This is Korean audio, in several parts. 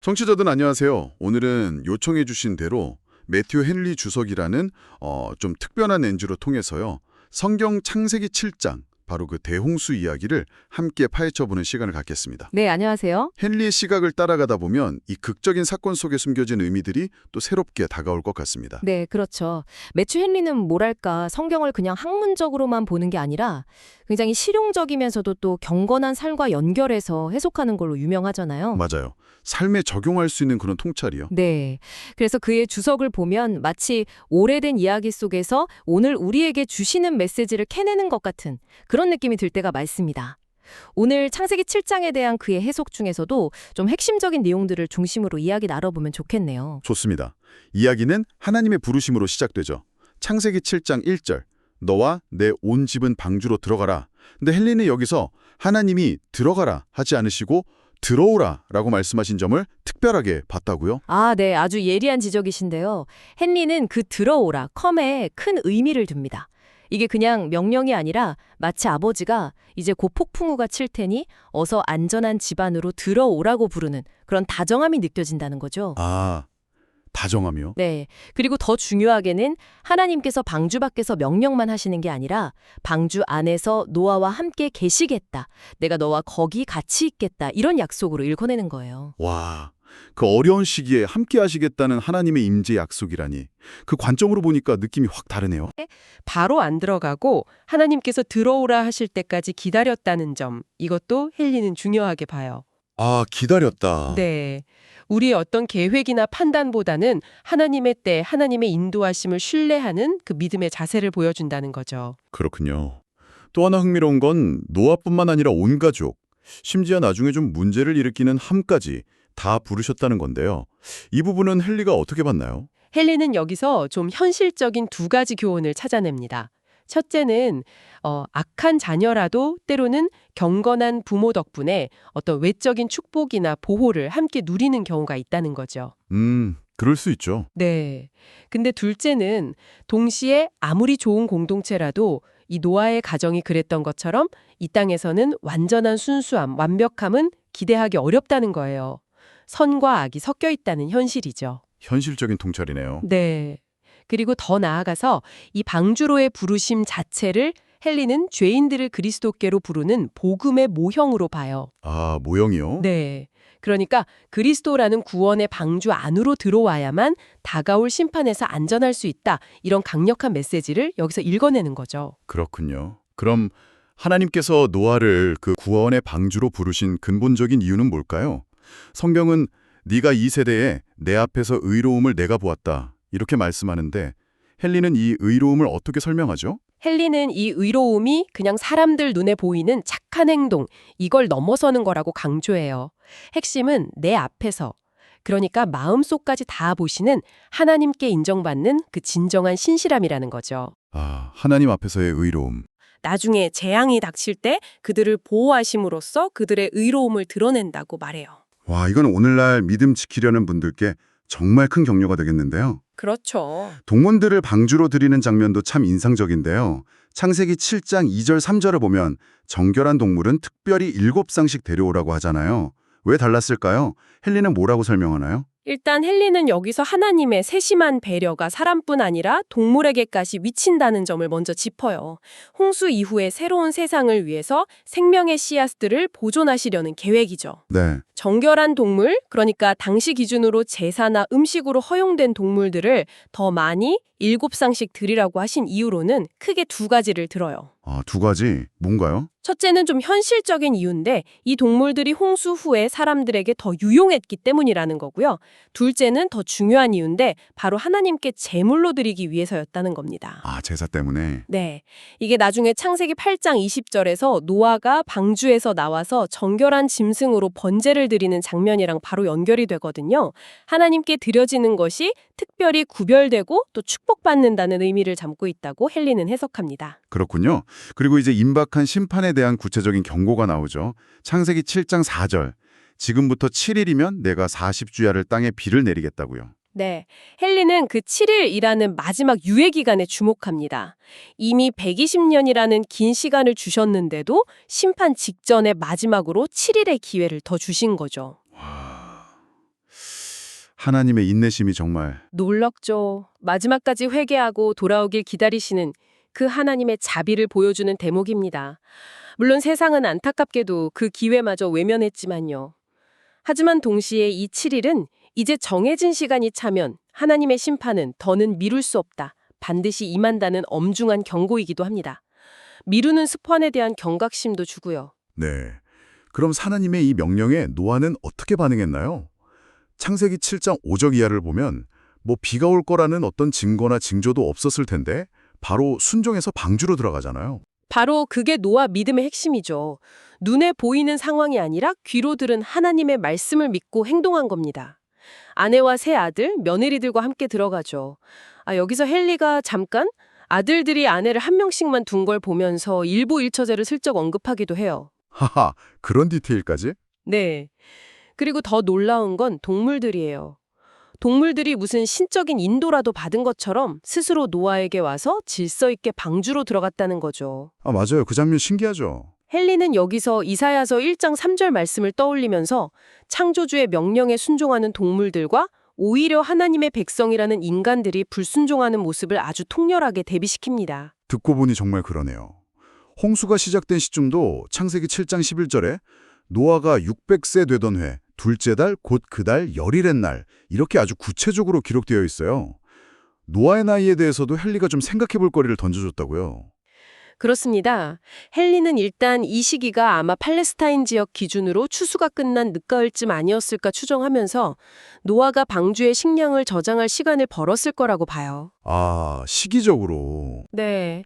청취자들 안녕하세요. 오늘은 요청해 주신 대로 매튜 헨리 주석이라는 좀 특별한 엔즈로 통해서요. 성경 창세기 7장, 바로 그 대홍수 이야기를 함께 파헤쳐보는 시간을 갖겠습니다. 네, 안녕하세요. 헨리의 시각을 따라가다 보면 이 극적인 사건 속에 숨겨진 의미들이 또 새롭게 다가올 것 같습니다. 네, 그렇죠. 매튜 헨리는 뭐랄까 성경을 그냥 학문적으로만 보는 게 아니라 굉장히 실용적이면서도 또 경건한 삶과 연결해서 해석하는 걸로 유명하잖아요. 맞아요. 삶에 적용할 수 있는 그런 통찰이요. 네. 그래서 그의 주석을 보면 마치 오래된 이야기 속에서 오늘 우리에게 주시는 메시지를 캐내는 것 같은 그런 느낌이 들 때가 많습니다. 오늘 창세기 7장에 대한 그의 해석 중에서도 좀 핵심적인 내용들을 중심으로 이야기 나눠보면 좋겠네요. 좋습니다. 이야기는 하나님의 부르심으로 시작되죠. 창세기 7장 1절, 너와 내 온 집은 방주로 들어가라. 근데 헨리는 여기서 하나님이 들어가라 하지 않으시고 들어오라 라고 말씀하신 점을 특별하게 봤다고요? 아, 네. 아주 예리한 지적이신데요. 헨리는 그 들어오라, 컴에 큰 의미를 둡니다. 이게 그냥 명령이 아니라 마치 아버지가 이제 곧 폭풍우가 칠 테니 어서 안전한 집 안으로 들어오라고 부르는 그런 다정함이 느껴진다는 거죠. 아, 다정함이요? 네. 그리고 더 중요하게는 하나님께서 방주 밖에서 명령만 하시는 게 아니라 방주 안에서 노아와 함께 계시겠다. 내가 너와 거기 같이 있겠다. 이런 약속으로 읽어내는 거예요. 와, 그 어려운 시기에 함께 하시겠다는 하나님의 임재 약속이라니. 그 관점으로 보니까 느낌이 확 다르네요. 바로 안 들어가고 하나님께서 들어오라 하실 때까지 기다렸다는 점, 이것도 헨리는 중요하게 봐요. 아, 기다렸다. 네. 우리의 어떤 계획이나 판단보다는 하나님의 때, 하나님의 인도하심을 신뢰하는 그 믿음의 자세를 보여준다는 거죠. 그렇군요. 또 하나 흥미로운 건 노아뿐만 아니라 온 가족, 심지어 나중에 좀 문제를 일으키는 함까지 다 부르셨다는 건데요. 이 부분은 헨리가 어떻게 봤나요? 헨리는 여기서 좀 현실적인 두 가지 교훈을 찾아냅니다. 첫째는 악한 자녀라도 때로는 경건한 부모 덕분에 어떤 외적인 축복이나 보호를 함께 누리는 경우가 있다는 거죠. 그럴 수 있죠. 네. 근데 둘째는 동시에 아무리 좋은 공동체라도 이 노아의 가정이 그랬던 것처럼 이 땅에서는 완전한 순수함, 완벽함은 기대하기 어렵다는 거예요. 선과 악이 섞여 있다는 현실이죠. 현실적인 통찰이네요. 네. 그리고 더 나아가서 이 방주로의 부르심 자체를 헨리는 죄인들을 그리스도께로 부르는 복음의 모형으로 봐요. 아, 모형이요? 네. 그러니까 그리스도라는 구원의 방주 안으로 들어와야만 다가올 심판에서 안전할 수 있다. 이런 강력한 메시지를 여기서 읽어내는 거죠. 그렇군요. 그럼 하나님께서 노아를 그 구원의 방주로 부르신 근본적인 이유는 뭘까요? 성경은 네가 이 세대에 내 앞에서 의로움을 내가 보았다. 이렇게 말씀하는데 헨리는 이 의로움을 어떻게 설명하죠? 헨리는 이 의로움이 그냥 사람들 눈에 보이는 착한 행동, 이걸 넘어서는 거라고 강조해요. 핵심은 내 앞에서, 그러니까 마음속까지 다 보시는 하나님께 인정받는 그 진정한 신실함이라는 거죠. 아, 하나님 앞에서의 의로움. 나중에 재앙이 닥칠 때 그들을 보호하심으로써 그들의 의로움을 드러낸다고 말해요. 와, 이건 오늘날 믿음 지키려는 분들께 정말 큰 격려가 되겠는데요. 그렇죠. 동물들을 방주로 들이는 장면도 참 인상적인데요. 창세기 7장 2절 3절을 보면 정결한 동물은 특별히 7쌍씩 데려오라고 하잖아요. 왜 달랐을까요? 헨리는 뭐라고 설명하나요? 일단 헨리는 여기서 하나님의 세심한 배려가 사람뿐 아니라 동물에게까지 미친다는 점을 먼저 짚어요. 홍수 이후의 새로운 세상을 위해서 생명의 씨앗들을 보존하시려는 계획이죠. 네. 정결한 동물, 그러니까 당시 기준으로 제사나 음식으로 허용된 동물들을 더 많이 7쌍씩 드리라고 하신 이유로는 크게 두 가지를 들어요. 아, 두 가지. 뭔가요? 첫째는 좀 현실적인 이유인데 이 동물들이 홍수 후에 사람들에게 더 유용했기 때문이라는 거고요. 둘째는 더 중요한 이유인데 바로 하나님께 제물로 드리기 위해서였다는 겁니다. 아, 제사 때문에. 네. 이게 나중에 창세기 8장 20절에서 노아가 방주에서 나와서 정결한 짐승으로 번제를 드리는 장면이랑 바로 연결이 되거든요. 하나님께 드려지는 것이 특별히 구별되고 또 축복받는다는 의미를 담고 있다고 헨리는 해석합니다. 그렇군요. 그리고 이제 임박한 심판에 대한 구체적인 경고가 나오죠. 창세기 7장 4절. 지금부터 7일이면 내가 40주야를 땅에 비를 내리겠다고요. 네, 헨리는 그 7일이라는 마지막 유예 기간에 주목합니다. 이미 120년이라는 긴 시간을 주셨는데도 심판 직전에 마지막으로 7일의 기회를 더 주신 거죠. 와, 하나님의 인내심이 정말 놀랍죠. 마지막까지 회개하고 돌아오길 기다리시는 그 하나님의 자비를 보여주는 대목입니다. 물론 세상은 안타깝게도 그 기회마저 외면했지만요. 하지만 동시에 이 7일은 이제 정해진 시간이 차면 하나님의 심판은 더는 미룰 수 없다. 반드시 임한다는 엄중한 경고이기도 합니다. 미루는 습관에 대한 경각심도 주고요. 네. 그럼 하나님의 이 명령에 노아는 어떻게 반응했나요? 창세기 7장 5절 이하를 보면 뭐 비가 올 거라는 어떤 증거나 징조도 없었을 텐데 바로 순종해서 방주로 들어가잖아요. 바로 그게 노아 믿음의 핵심이죠. 눈에 보이는 상황이 아니라 귀로 들은 하나님의 말씀을 믿고 행동한 겁니다. 아내와 세 아들, 며느리들과 함께 들어가죠. 여기서 헨리가 잠깐 아들들이 아내를 한 명씩만 둔 걸 보면서 일부 일처제를 슬쩍 언급하기도 해요. 하하, 그런 디테일까지? 네. 그리고 더 놀라운 건 동물들이에요. 동물들이 무슨 신적인 인도라도 받은 것처럼 스스로 노아에게 와서 질서 있게 방주로 들어갔다는 거죠. 맞아요. 그 장면 신기하죠. 헨리는 여기서 이사야서 1장 3절 말씀을 떠올리면서 창조주의 명령에 순종하는 동물들과 오히려 하나님의 백성이라는 인간들이 불순종하는 모습을 아주 통렬하게 대비시킵니다. 듣고 보니 정말 그러네요. 홍수가 시작된 시점도 창세기 7장 11절에 노아가 600세 되던 해, 둘째 달, 곧 그 달 열일의 날 이렇게 아주 구체적으로 기록되어 있어요. 노아의 나이에 대해서도 헨리가 좀 생각해 볼 거리를 던져줬다고요. 그렇습니다. 헨리는 일단 이 시기가 아마 팔레스타인 지역 기준으로 추수가 끝난 늦가을쯤 아니었을까 추정하면서 노아가 방주의 식량을 저장할 시간을 벌었을 거라고 봐요. 시기적으로. 네.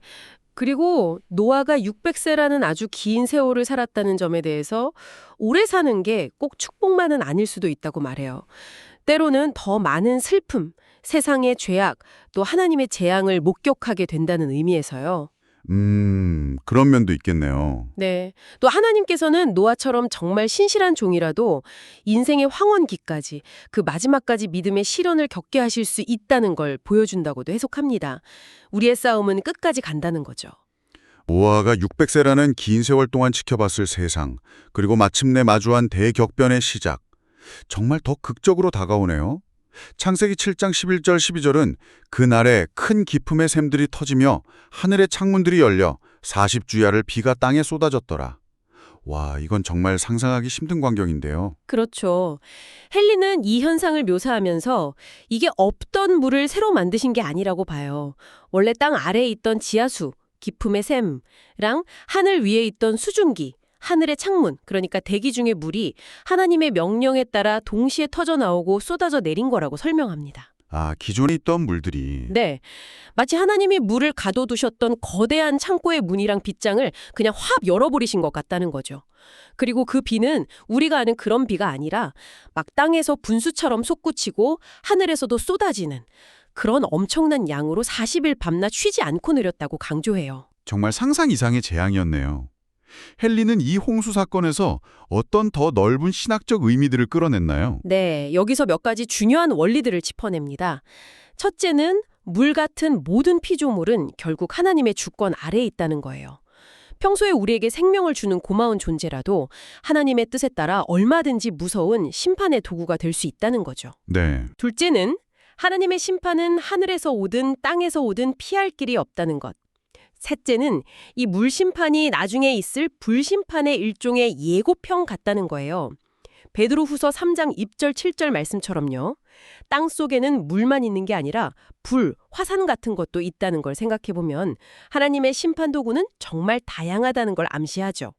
그리고 노아가 600세라는 아주 긴 세월을 살았다는 점에 대해서 오래 사는 게 꼭 축복만은 아닐 수도 있다고 말해요. 때로는 더 많은 슬픔, 세상의 죄악, 또 하나님의 재앙을 목격하게 된다는 의미에서요. 그런 면도 있겠네요. 네. 또 하나님께서는 노아처럼 정말 신실한 종이라도 인생의 황혼기까지 그 마지막까지 믿음의 시련을 겪게 하실 수 있다는 걸 보여준다고도 해석합니다. 우리의 싸움은 끝까지 간다는 거죠. 노아가 600세라는 긴 세월 동안 지켜봤을 세상, 그리고 마침내 마주한 대격변의 시작. 정말 더 극적으로 다가오네요. 창세기 7장 11절 12절은 그날에 큰 기품의 샘들이 터지며 하늘의 창문들이 열려 40주야를 비가 땅에 쏟아졌더라. 와, 이건 정말 상상하기 힘든 광경인데요. 그렇죠. 헨리는 이 현상을 묘사하면서 이게 없던 물을 새로 만드신 게 아니라고 봐요. 원래 땅 아래에 있던 지하수, 기품의 샘랑 하늘 위에 있던 수증기, 하늘의 창문, 그러니까 대기 중의 물이 하나님의 명령에 따라 동시에 터져 나오고 쏟아져 내린 거라고 설명합니다. 기존에 있던 물들이. 네. 마치 하나님이 물을 가둬두셨던 거대한 창고의 문이랑 빗장을 그냥 확 열어버리신 것 같다는 거죠. 그리고 그 비는 우리가 아는 그런 비가 아니라 막 땅에서 분수처럼 솟구치고 하늘에서도 쏟아지는 그런 엄청난 양으로 40일 밤낮 쉬지 않고 내렸다고 강조해요. 정말 상상 이상의 재앙이었네요. 헨리는 이 홍수 사건에서 어떤 더 넓은 신학적 의미들을 끌어냈나요? 네, 여기서 몇 가지 중요한 원리들을 짚어냅니다. 첫째는 물 같은 모든 피조물은 결국 하나님의 주권 아래에 있다는 거예요. 평소에 우리에게 생명을 주는 고마운 존재라도 하나님의 뜻에 따라 얼마든지 무서운 심판의 도구가 될 수 있다는 거죠. 네. 둘째는 하나님의 심판은 하늘에서 오든 땅에서 오든 피할 길이 없다는 것. 셋째는 이 물심판이 나중에 있을 불심판의 일종의 예고편 같다는 거예요. 베드로후서 3장 2절 7절 말씀처럼요. 땅 속에는 물만 있는 게 아니라 불, 화산 같은 것도 있다는 걸 생각해보면 하나님의 심판 도구는 정말 다양하다는 걸 암시하죠.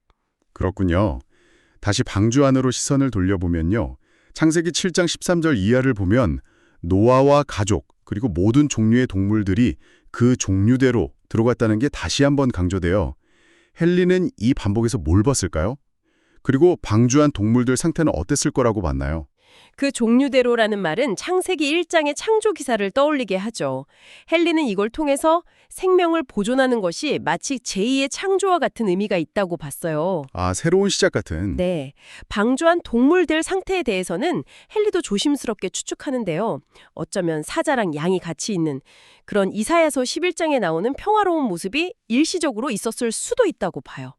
그렇군요. 다시 방주 안으로 시선을 돌려보면요. 창세기 7장 13절 이하를 보면 노아와 가족 그리고 모든 종류의 동물들이 그 종류대로 들어갔다는 게 다시 한번 강조돼요. 헨리는 이 반복에서 뭘 봤을까요? 그리고 방주한 동물들 상태는 어땠을 거라고 봤나요? 그 종류대로라는 말은 창세기 1장의 창조 기사를 떠올리게 하죠. 헨리는 이걸 통해서 생명을 보존하는 것이 마치 제2의 창조와 같은 의미가 있다고 봤어요. 새로운 시작 같은. 네, 방주한 동물들 상태에 대해서는 헨리도 조심스럽게 추측하는데요. 어쩌면 사자랑 양이 같이 있는 그런 이사야서 11장에 나오는 평화로운 모습이 일시적으로 있었을 수도 있다고 봐요.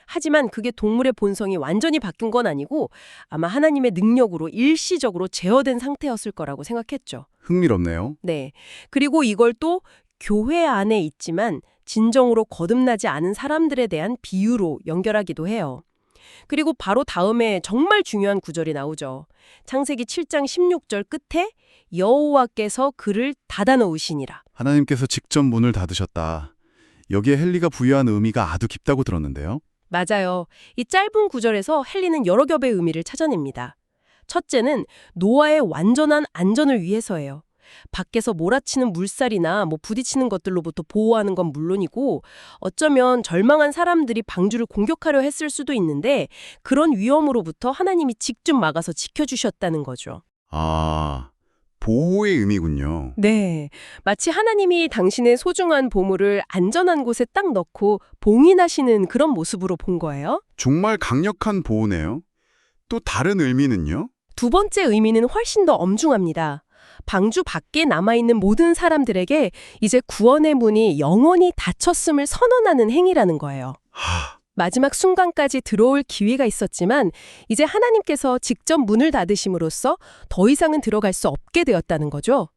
하지만 그게 동물의 본성이 완전히 바뀐 건 아니고 아마 하나님의 능력으로 일시적으로 제어된 상태였을 거라고 생각했죠. 흥미롭네요. 네. 그리고 이걸 또 교회 안에 있지만 진정으로 거듭나지 않은 사람들에 대한 비유로 연결하기도 해요. 그리고 바로 다음에 정말 중요한 구절이 나오죠. 창세기 7장 16절 끝에 여호와께서 그를 닫아 놓으시니라. 하나님께서 직접 문을 닫으셨다. 여기에 헨리가 부여한 의미가 아주 깊다고 들었는데요. 맞아요. 이 짧은 구절에서 헨리는 여러 겹의 의미를 찾아냅니다. 첫째는 노아의 완전한 안전을 위해서예요. 밖에서 몰아치는 물살이나 부딪히는 것들로부터 보호하는 건 물론이고 어쩌면 절망한 사람들이 방주를 공격하려 했을 수도 있는데 그런 위험으로부터 하나님이 직접 막아서 지켜주셨다는 거죠. 아, 보호의 의미군요. 네. 마치 하나님이 당신의 소중한 보물을 안전한 곳에 딱 넣고 봉인하시는 그런 모습으로 본 거예요. 정말 강력한 보호네요. 또 다른 의미는요? 두 번째 의미는 훨씬 더 엄중합니다. 방주 밖에 남아있는 모든 사람들에게 이제 구원의 문이 영원히 닫혔음을 선언하는 행위라는 거예요. 마지막 순간까지 들어올 기회가 있었지만 이제 하나님께서 직접 문을 닫으심으로써 더 이상은 들어갈 수 없게 되었다는 거죠.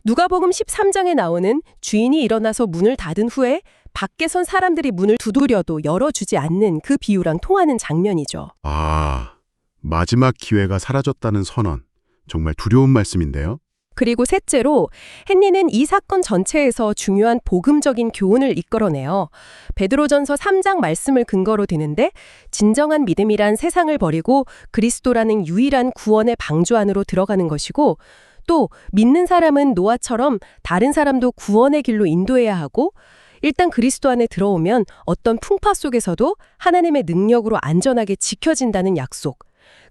누가복음 13장에 나오는 주인이 일어나서 문을 닫은 후에 밖에 선 사람들이 문을 두드려도 열어주지 않는 그 비유랑 통하는 장면이죠. 아, 마지막 기회가 사라졌다는 선언. 정말 두려운 말씀인데요. 그리고 셋째로 헨리는 이 사건 전체에서 중요한 복음적인 교훈을 이끌어내요. 베드로전서 3장 말씀을 근거로 드는데 진정한 믿음이란 세상을 버리고 그리스도라는 유일한 구원의 방주 안으로 들어가는 것이고 또 믿는 사람은 노아처럼 다른 사람도 구원의 길로 인도해야 하고 일단 그리스도 안에 들어오면 어떤 풍파 속에서도 하나님의 능력으로 안전하게 지켜진다는 약속.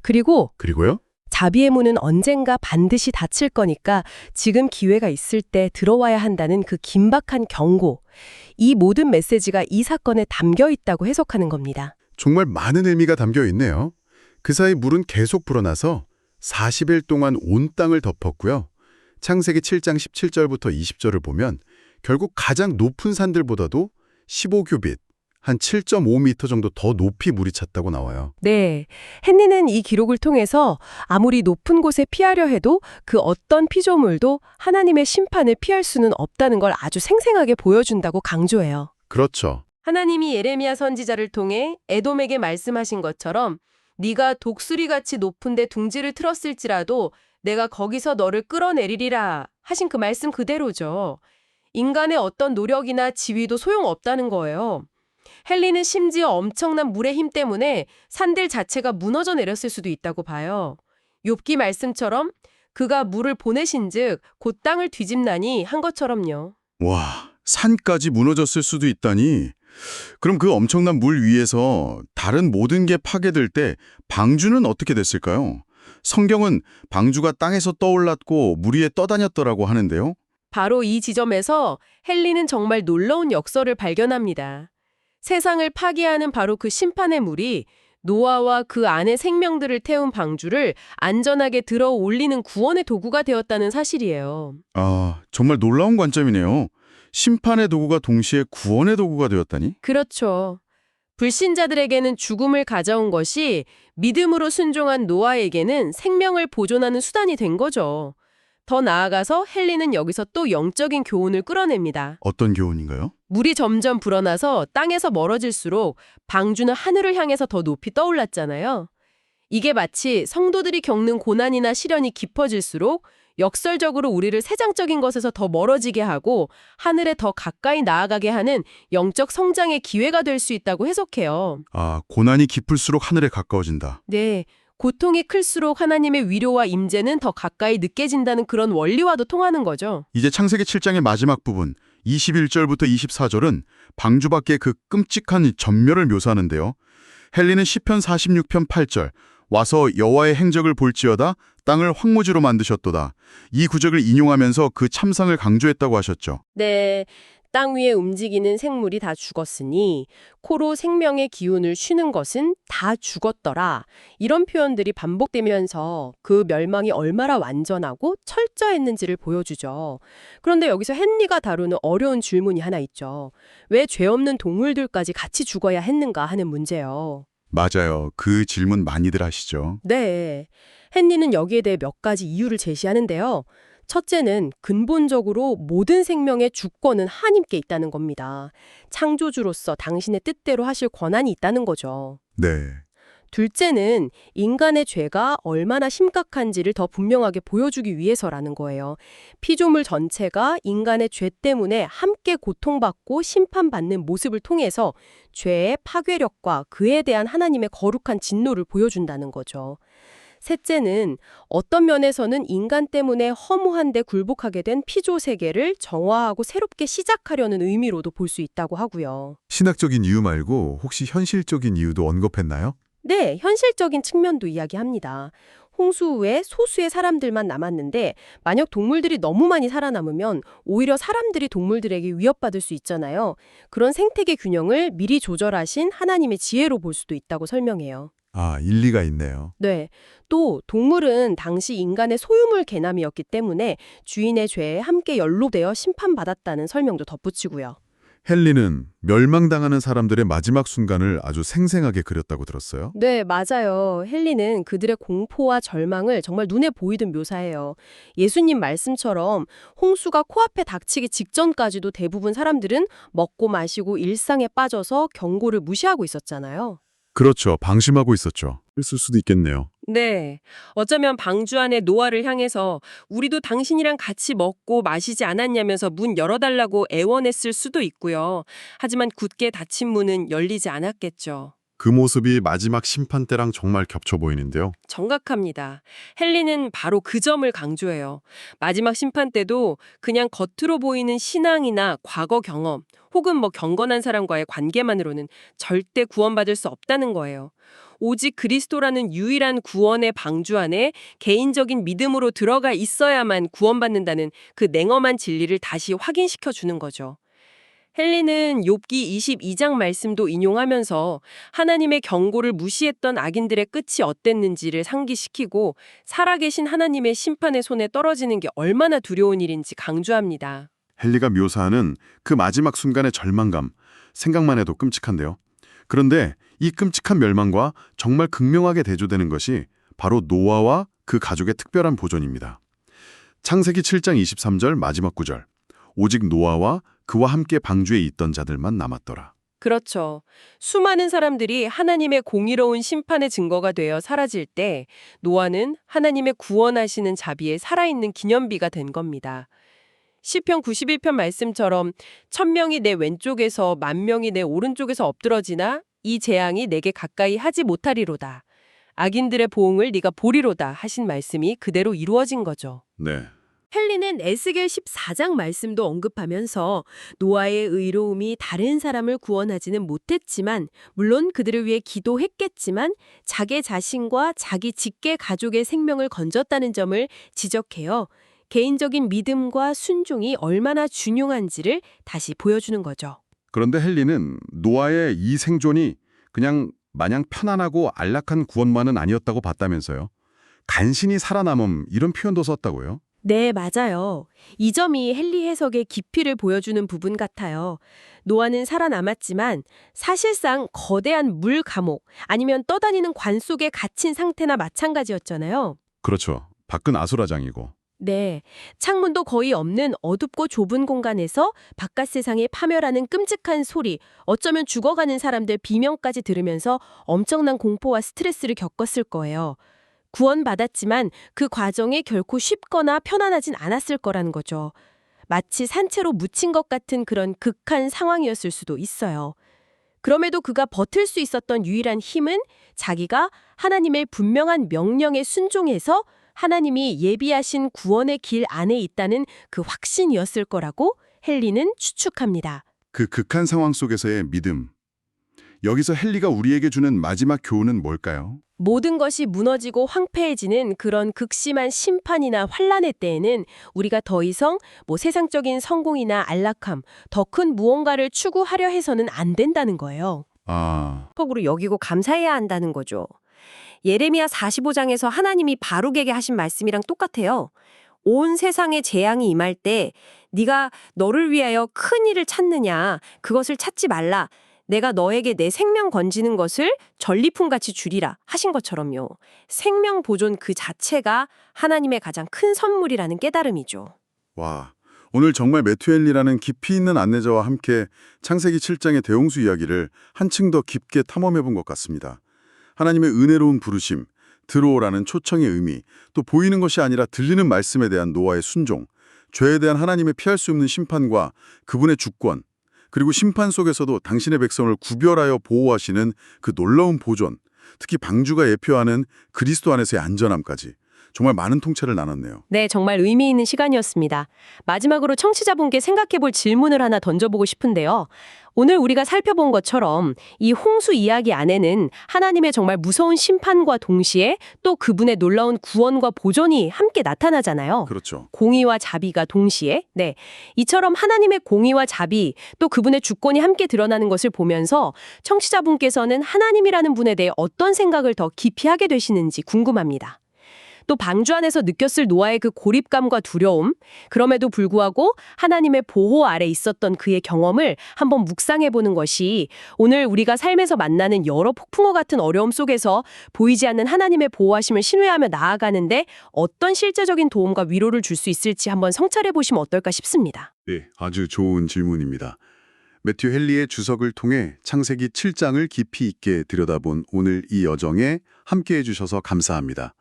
그리고요? 자비의 문은 언젠가 반드시 닫힐 거니까 지금 기회가 있을 때 들어와야 한다는 그 긴박한 경고. 이 모든 메시지가 이 사건에 담겨 있다고 해석하는 겁니다. 정말 많은 의미가 담겨 있네요. 그 사이 물은 계속 불어나서 40일 동안 온 땅을 덮었고요. 창세기 7장 17절부터 20절을 보면 결국 가장 높은 산들보다도 15규빗, 한 7.5m 정도 더 높이 물이 찼다고 나와요. 네, 헨리는 이 기록을 통해서 아무리 높은 곳에 피하려 해도 그 어떤 피조물도 하나님의 심판을 피할 수는 없다는 걸 아주 생생하게 보여준다고 강조해요. 그렇죠. 하나님이 예레미야 선지자를 통해 에돔에게 말씀하신 것처럼 네가 독수리같이 높은 데 둥지를 틀었을지라도 내가 거기서 너를 끌어내리리라 하신 그 말씀 그대로죠. 인간의 어떤 노력이나 지위도 소용없다는 거예요. 헨리는 심지어 엄청난 물의 힘 때문에 산들 자체가 무너져 내렸을 수도 있다고 봐요. 욥기 말씀처럼 그가 물을 보내신즉 곧 땅을 뒤집나니 한 것처럼요. 와, 산까지 무너졌을 수도 있다니. 그럼 그 엄청난 물 위에서 다른 모든 게 파괴될 때 방주는 어떻게 됐을까요? 성경은 방주가 땅에서 떠올랐고 물 위에 떠다녔더라고 하는데요. 바로 이 지점에서 헨리는 정말 놀라운 역설을 발견합니다. 세상을 파괴하는 바로 그 심판의 물이 노아와 그 안의 생명들을 태운 방주를 안전하게 들어 올리는 구원의 도구가 되었다는 사실이에요. 아, 정말 놀라운 관점이네요. 심판의 도구가 동시에 구원의 도구가 되었다니? 그렇죠. 불신자들에게는 죽음을 가져온 것이 믿음으로 순종한 노아에게는 생명을 보존하는 수단이 된 거죠. 더 나아가서 헨리는 여기서 또 영적인 교훈을 끌어냅니다. 어떤 교훈인가요? 물이 점점 불어나서 땅에서 멀어질수록 방주는 하늘을 향해서 더 높이 떠올랐잖아요. 이게 마치 성도들이 겪는 고난이나 시련이 깊어질수록 역설적으로 우리를 세상적인 것에서 더 멀어지게 하고 하늘에 더 가까이 나아가게 하는 영적 성장의 기회가 될 수 있다고 해석해요. 아, 고난이 깊을수록 하늘에 가까워진다. 네, 고통이 클수록 하나님의 위로와 임재는 더 가까이 느껴진다는 그런 원리와도 통하는 거죠. 이제 창세기 7장의 마지막 부분 21절부터 24절은 방주 밖의 그 끔찍한 전멸을 묘사하는데요. 헨리는 시편 46편 8절 와서 여호와의 행적을 볼지어다 땅을 황무지로 만드셨도다. 이 구절을 인용하면서 그 참상을 강조했다고 하셨죠. 네, 땅 위에 움직이는 생물이 다 죽었으니 코로 생명의 기운을 쉬는 것은 다 죽었더라. 이런 표현들이 반복되면서 그 멸망이 얼마나 완전하고 철저했는지를 보여주죠. 그런데 여기서 헨리가 다루는 어려운 질문이 하나 있죠. 왜 죄 없는 동물들까지 같이 죽어야 했는가 하는 문제요. 맞아요. 그 질문 많이들 하시죠. 네. 헨리는 여기에 대해 몇 가지 이유를 제시하는데요. 첫째는 근본적으로 모든 생명의 주권은 하나님께 있다는 겁니다. 창조주로서 당신의 뜻대로 하실 권한이 있다는 거죠. 네. 둘째는 인간의 죄가 얼마나 심각한지를 더 분명하게 보여주기 위해서라는 거예요. 피조물 전체가 인간의 죄 때문에 함께 고통받고 심판받는 모습을 통해서 죄의 파괴력과 그에 대한 하나님의 거룩한 진노를 보여준다는 거죠. 셋째는 어떤 면에서는 인간 때문에 허무한데 굴복하게 된 피조 세계를 정화하고 새롭게 시작하려는 의미로도 볼 수 있다고 하고요. 신학적인 이유 말고 혹시 현실적인 이유도 언급했나요? 네, 현실적인 측면도 이야기합니다. 홍수 후에 소수의 사람들만 남았는데 만약 동물들이 너무 많이 살아남으면 오히려 사람들이 동물들에게 위협받을 수 있잖아요. 그런 생태계 균형을 미리 조절하신 하나님의 지혜로 볼 수도 있다고 설명해요. 아, 일리가 있네요. 네. 또 동물은 당시 인간의 소유물 개념이었기 때문에 주인의 죄에 함께 연루되어 심판받았다는 설명도 덧붙이고요. 헨리는 멸망당하는 사람들의 마지막 순간을 아주 생생하게 그렸다고 들었어요. 네, 맞아요. 헨리는 그들의 공포와 절망을 정말 눈에 보이듯 묘사해요. 예수님 말씀처럼 홍수가 코앞에 닥치기 직전까지도 대부분 사람들은 먹고 마시고 일상에 빠져서 경고를 무시하고 있었잖아요. 그렇죠. 방심하고 있었죠. 있을 수도 있겠네요. 네. 어쩌면 방주 안에 노아를 향해서 우리도 당신이랑 같이 먹고 마시지 않았냐면서 문 열어달라고 애원했을 수도 있고요. 하지만 굳게 닫힌 문은 열리지 않았겠죠. 그 모습이 마지막 심판 때랑 정말 겹쳐 보이는데요. 정각합니다. 헨리는 바로 그 점을 강조해요. 마지막 심판 때도 그냥 겉으로 보이는 신앙이나 과거 경험 혹은 경건한 사람과의 관계만으로는 절대 구원받을 수 없다는 거예요. 오직 그리스도라는 유일한 구원의 방주 안에 개인적인 믿음으로 들어가 있어야만 구원받는다는 그 냉엄한 진리를 다시 확인시켜 주는 거죠. 헨리는 욥기 22장 말씀도 인용하면서 하나님의 경고를 무시했던 악인들의 끝이 어땠는지를 상기시키고 살아계신 하나님의 심판의 손에 떨어지는 게 얼마나 두려운 일인지 강조합니다. 헨리가 묘사하는 그 마지막 순간의 절망감, 생각만 해도 끔찍한데요. 그런데 이 끔찍한 멸망과 정말 극명하게 대조되는 것이 바로 노아와 그 가족의 특별한 보존입니다. 창세기 7장 23절 마지막 구절. 오직 노아와 그와 함께 방주에 있던 자들만 남았더라. 그렇죠. 수많은 사람들이 하나님의 공의로운 심판의 증거가 되어 사라질 때 노아는 하나님의 구원하시는 자비에 살아있는 기념비가 된 겁니다. 시편 91편 말씀처럼 1000명이 내 왼쪽에서 10,000명이 내 오른쪽에서 엎드러지나 이 재앙이 내게 가까이 하지 못하리로다. 악인들의 보응을 네가 보리로다 하신 말씀이 그대로 이루어진 거죠. 네. 헨리는 에스겔 14장 말씀도 언급하면서 노아의 의로움이 다른 사람을 구원하지는 못했지만 물론 그들을 위해 기도했겠지만 자기 자신과 자기 직계 가족의 생명을 건졌다는 점을 지적해요. 개인적인 믿음과 순종이 얼마나 중요한지를 다시 보여주는 거죠. 그런데 헨리는 노아의 이 생존이 그냥 마냥 편안하고 안락한 구원만은 아니었다고 봤다면서요. 간신히 살아남음 이런 표현도 썼다고요. 네, 맞아요. 이 점이 헨리 해석의 깊이를 보여주는 부분 같아요. 노아는 살아남았지만 사실상 거대한 물 감옥 아니면 떠다니는 관 속에 갇힌 상태나 마찬가지였잖아요. 그렇죠. 밖은 아수라장이고. 네, 창문도 거의 없는 어둡고 좁은 공간에서 바깥 세상에 파멸하는 끔찍한 소리, 어쩌면 죽어가는 사람들 비명까지 들으면서 엄청난 공포와 스트레스를 겪었을 거예요. 구원받았지만 그 과정이 결코 쉽거나 편안하진 않았을 거라는 거죠. 마치 산채로 묻힌 것 같은 그런 극한 상황이었을 수도 있어요. 그럼에도 그가 버틸 수 있었던 유일한 힘은 자기가 하나님의 분명한 명령에 순종해서 하나님이 예비하신 구원의 길 안에 있다는 그 확신이었을 거라고 헨리는 추측합니다. 그 극한 상황 속에서의 믿음. 여기서 헨리가 우리에게 주는 마지막 교훈은 뭘까요? 모든 것이 무너지고 황폐해지는 그런 극심한 심판이나 환란의 때에는 우리가 더 이상 세상적인 성공이나 안락함, 더 큰 무언가를 추구하려 해서는 안 된다는 거예요. 아, 으로 여기고 감사해야 한다는 거죠. 예레미야 45장에서 하나님이 바룩에게 하신 말씀이랑 똑같아요. 온 세상에 재앙이 임할 때 네가 너를 위하여 큰 일을 찾느냐 그것을 찾지 말라. 내가 너에게 내 생명 건지는 것을 전리품같이 주리라 하신 것처럼요. 생명 보존 그 자체가 하나님의 가장 큰 선물이라는 깨달음이죠. 와. 오늘 정말 매튜 헨리라는 깊이 있는 안내자와 함께 창세기 7장의 대홍수 이야기를 한층 더 깊게 탐험해 본 것 같습니다. 하나님의 은혜로운 부르심, 들어오라는 초청의 의미, 또 보이는 것이 아니라 들리는 말씀에 대한 노아의 순종, 죄에 대한 하나님의 피할 수 없는 심판과 그분의 주권, 그리고 심판 속에서도 당신의 백성을 구별하여 보호하시는 그 놀라운 보존, 특히 방주가 예표하는 그리스도 안에서의 안전함까지 정말 많은 통찰을 나눴네요. 네, 정말 의미 있는 시간이었습니다. 마지막으로 청취자분께 생각해볼 질문을 하나 던져보고 싶은데요. 오늘 우리가 살펴본 것처럼 이 홍수 이야기 안에는 하나님의 정말 무서운 심판과 동시에 또 그분의 놀라운 구원과 보존이 함께 나타나잖아요. 그렇죠. 공의와 자비가 동시에. 네. 이처럼 하나님의 공의와 자비 또 그분의 주권이 함께 드러나는 것을 보면서 청취자분께서는 하나님이라는 분에 대해 어떤 생각을 더 깊이 하게 되시는지 궁금합니다. 또 방주 안에서 느꼈을 노아의 그 고립감과 두려움, 그럼에도 불구하고 하나님의 보호 아래 있었던 그의 경험을 한번 묵상해보는 것이 오늘 우리가 삶에서 만나는 여러 폭풍우 같은 어려움 속에서 보이지 않는 하나님의 보호하심을 신뢰하며 나아가는데 어떤 실제적인 도움과 위로를 줄 수 있을지 한번 성찰해보시면 어떨까 싶습니다. 네, 아주 좋은 질문입니다. 매튜 헨리의 주석을 통해 창세기 7장을 깊이 있게 들여다본 오늘 이 여정에 함께해 주셔서 감사합니다.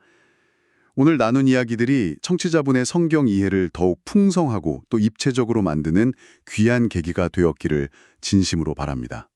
오늘 나눈 이야기들이 청취자분의 성경 이해를 더욱 풍성하고 또 입체적으로 만드는 귀한 계기가 되었기를 진심으로 바랍니다.